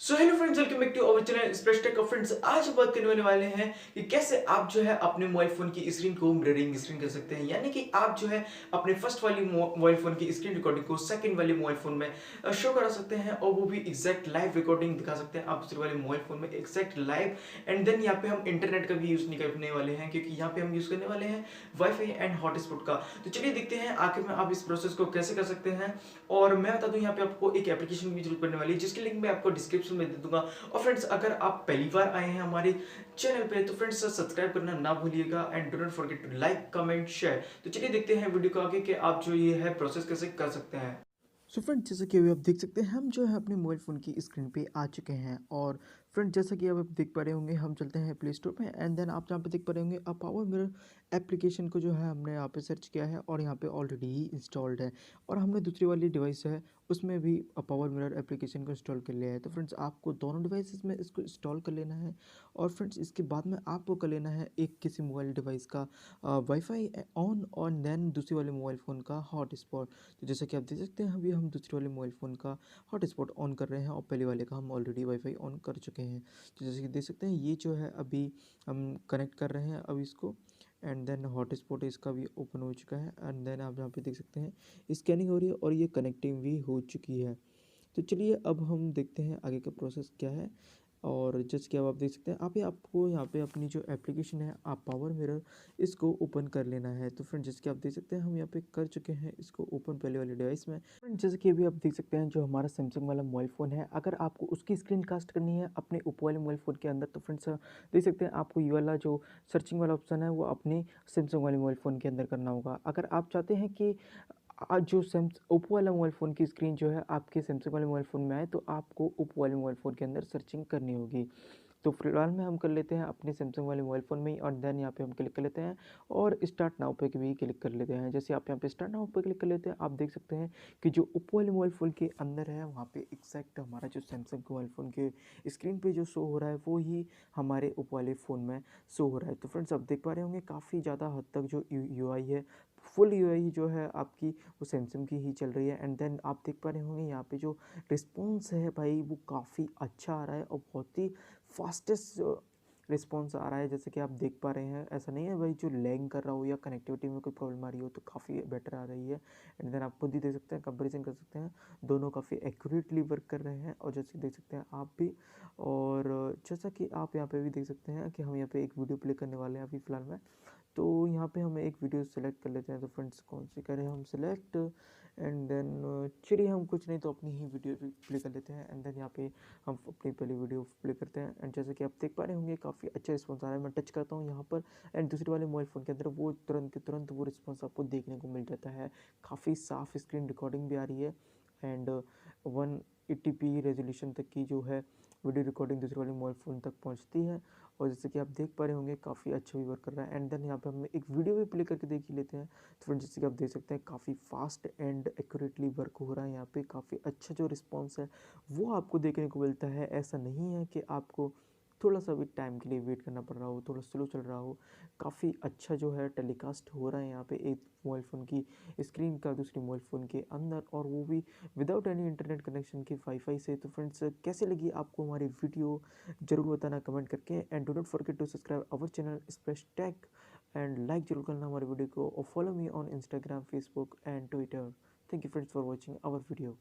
So hello friends, welcome back to our channel Express Tech. Friends, आज हम बात करने वाले हैं कि कैसे आप जो है अपने मोबाइल फोन की स्क्रीन को मिररिंग स्क्रीन कर सकते हैं, यानी कि आप जो है अपने फर्स्ट वाली मोबाइल फोन की स्क्रीन रिकॉर्डिंग को सेकंड वाले मोबाइल फोन में शो करा सकते हैं और वो भी एग्जैक्ट लाइव रिकॉर्डिंग दिखा सकते हैं आप दूसरे वाले मोबाइल फोन में एग्जैक्ट लाइव। एंड देन यहाँ पे हम इंटरनेट का भी यूज नहीं करने वाले हैं, क्योंकि यहाँ पे हम यूज करने वाले हैं वाईफाई एंड हॉटस्पॉट का। तो चलिए देखते हैं आखिर में आप इस प्रोसेस को कैसे कर सकते हैं। और मैं बता दूं, यहाँ पे आपको एक एप्लीकेशन की जरूरत पड़ने वाली है, जिसकी लिंक मैं आपको डिस्क्रिप्शन में दे दूंगा। और फ्रेंड्स, अगर आप पहली बार आए हैं हमारे चैनल पे तो फ्रेंड्स सब्सक्राइब करना ना भूलिएगा and don't forget to like comment share. तो चलिए देखते हैं वीडियो को आगे कि आप जो ये है प्रोसेस कैसे कर सकते हैं। सो फ्रेंड, जैसा कि अभी आप देख सकते हैं हम जो है अपने मोबाइल फ़ोन की स्क्रीन पे आ चुके हैं। और फ्रेंड, जैसा कि अब आप देख पा रहे होंगे, हम चलते हैं प्ले स्टोर पे एंड देन आप यहाँ पे देख पा रहे होंगे अपावर मिरर एप्लीकेशन को जो है हमने यहाँ पे सर्च किया है और यहाँ पे ऑलरेडी ही इंस्टॉल्ड है। और हमने दूसरी वाली डिवाइस है उसमें भी अपावर मिरर एप्लीकेशन को इंस्टॉल कर लिया है। तो फ्रेंड्स, आपको दोनों डिवाइसेस में इसको इंस्टॉल कर लेना है। और फ्रेंड्स, इसके बाद में आपको कर लेना है एक किसी मोबाइल डिवाइस का वाईफाई ऑन और देन दूसरी वाले मोबाइल फ़ोन का हॉटस्पॉट। तो जैसा कि आप देख सकते हैं, अभी हम दूसरे वाले मोबाइल फ़ोन का हॉटस्पॉट ऑन कर रहे हैं और पहले वाले का हम ऑलरेडी वाईफाई ऑन कर चुके हैं। तो जैसे कि देख सकते हैं, ये जो है अभी हम कनेक्ट कर रहे हैं अब इसको। एंड देन हॉटस्पॉट इसका भी ओपन हो चुका है एंड देन आप यहाँ पे देख सकते हैं स्कैनिंग हो रही है और ये कनेक्टिंग भी हो चुकी है। तो चलिए अब हम देखते हैं आगे का प्रोसेस क्या है। और जैसे कि अब आप देख सकते हैं, आपको यहाँ पे अपनी जो एप्लीकेशन है आप पावर मिरर इसको ओपन कर लेना है। तो फ्रेंड, जैसे कि आप देख सकते हैं हम यहाँ पे कर चुके हैं इसको ओपन पहले वाले डिवाइस में। फ्रेंड, जैसे कि अभी आप देख सकते हैं जो हमारा सैमसंग वाला मोबाइल फ़ोन है, अगर आपको उसकी स्क्रीन कास्ट करनी है अपने ओप्पो वाले मोबाइल फ़ोन के अंदर, तो फ्रेंड्स देख सकते हैं आपको ये वाला जो सर्चिंग वाला ऑप्शन है वो अपने सैमसंग वाले मोबाइल फ़ोन के अंदर करना होगा। अगर आप चाहते हैं कि आज जो ओप्पो वाला मोबाइल फ़ोन की स्क्रीन जो है आपके सैमसंग वाले मोबाइल फ़ोन में आए, तो आपको ओप्पो वाले मोबाइल फ़ोन के अंदर सर्चिंग करनी होगी। तो फिलहाल में हम कर लेते हैं अपने सैमसंग वाले मोबाइल फ़ोन में ही और देन यहाँ पे हम क्लिक कर लेते हैं और स्टार्ट नाउ पे भी क्लिक कर लेते हैं। जैसे आप यहाँ पे स्टार्ट नाउ पे क्लिक कर लेते हैं, आप देख सकते हैं कि जो ओप्पो वाले मोबाइल फ़ोन के अंदर है वहाँ पे एग्जैक्ट हमारा जो सैमसंग मोबाइल फ़ोन के स्क्रीन पे जो शो हो रहा है वो ही हमारे ओप्पो वाले फ़ोन में शो हो रहा है। तो फ्रेंड्स, आप देख पा रहे होंगे काफ़ी ज़्यादा हद तक जो UI है, फुल UI जो है आपकी वो सैमसंग की ही चल रही है। एंड देन आप देख पा रहे होंगे यहाँ पे जो रिस्पॉन्स है भाई वो काफ़ी अच्छा आ रहा है और बहुत ही फास्टेस्ट रिस्पॉन्स आ रहा है। जैसे कि आप देख पा रहे हैं, ऐसा नहीं है भाई जो लैग कर रहा हो या कनेक्टिविटी में कोई प्रॉब्लम आ रही हो, तो काफ़ी बेटर आ रही है। एंड देन आप खुद ही देख सकते हैं, कंपेरिजन कर सकते हैं, दोनों काफ़ी एक्यूरेटली वर्क कर रहे हैं। और जैसे देख सकते हैं आप भी, और जैसा कि आप यहाँ पे भी देख सकते हैं कि हम यहाँ पे एक वीडियो प्ले करने वाले हैं अभी फ़िलहाल में। तो यहाँ पे हम एक वीडियो सेलेक्ट कर लेते हैं। तो फ्रेंड्स, कौन सी करें हम सेलेक्ट, एंड देन चलिए हम कुछ नहीं तो अपनी ही वीडियो भी प्ले कर लेते हैं। एंड देन यहाँ पे हम अपनी पहली वीडियो प्ले करते हैं। एंड जैसे कि आप देख पा रहे होंगे काफ़ी अच्छा रिस्पॉन्स आ रहा है। मैं टच करता हूँ यहाँ पर एंड दूसरे वाले मोबाइल फ़ोन के अंदर वो तुरंत के तुरंत वो रिस्पॉन्स आपको देखने को मिल जाता है। काफ़ी साफ स्क्रीन रिकॉर्डिंग भी आ रही है एंड 180p रेजोल्यूशन तक की जो है वीडियो रिकॉर्डिंग दूसरे वाले मोबाइल फ़ोन तक पहुँचती है। और जैसे कि आप देख पा रहे होंगे काफ़ी अच्छा भी वर्क कर रहा है। एंड देन यहाँ पे हम एक वीडियो भी प्ले करके देख ही लेते हैं। तो फ्रेंड्स, जैसे कि आप देख सकते हैं काफ़ी फास्ट एंड एक्यूरेटली वर्क हो रहा है। यहाँ पे काफ़ी अच्छा जो रिस्पॉन्स है वो आपको देखने को मिलता है। ऐसा नहीं है कि आपको थोड़ा सा भी टाइम के लिए वेट करना पड़ रहा हो, थोड़ा स्लो चल रहा हो। काफ़ी अच्छा जो है टेलीकास्ट हो रहा है यहाँ पे एक मोबाइल फ़ोन की स्क्रीन का दूसरे मोबाइल फ़ोन के अंदर, और वो भी विदाउट एनी इंटरनेट कनेक्शन के वाईफाई से। तो फ्रेंड्स, कैसे लगी आपको हमारी वीडियो ज़रूर बताना कमेंट करके। And do not forget to subscribe our channel Express Tech and like जरूर करना हमारे वीडियो को और follow me on Instagram, Facebook and Twitter. Thank you friends for watching our video.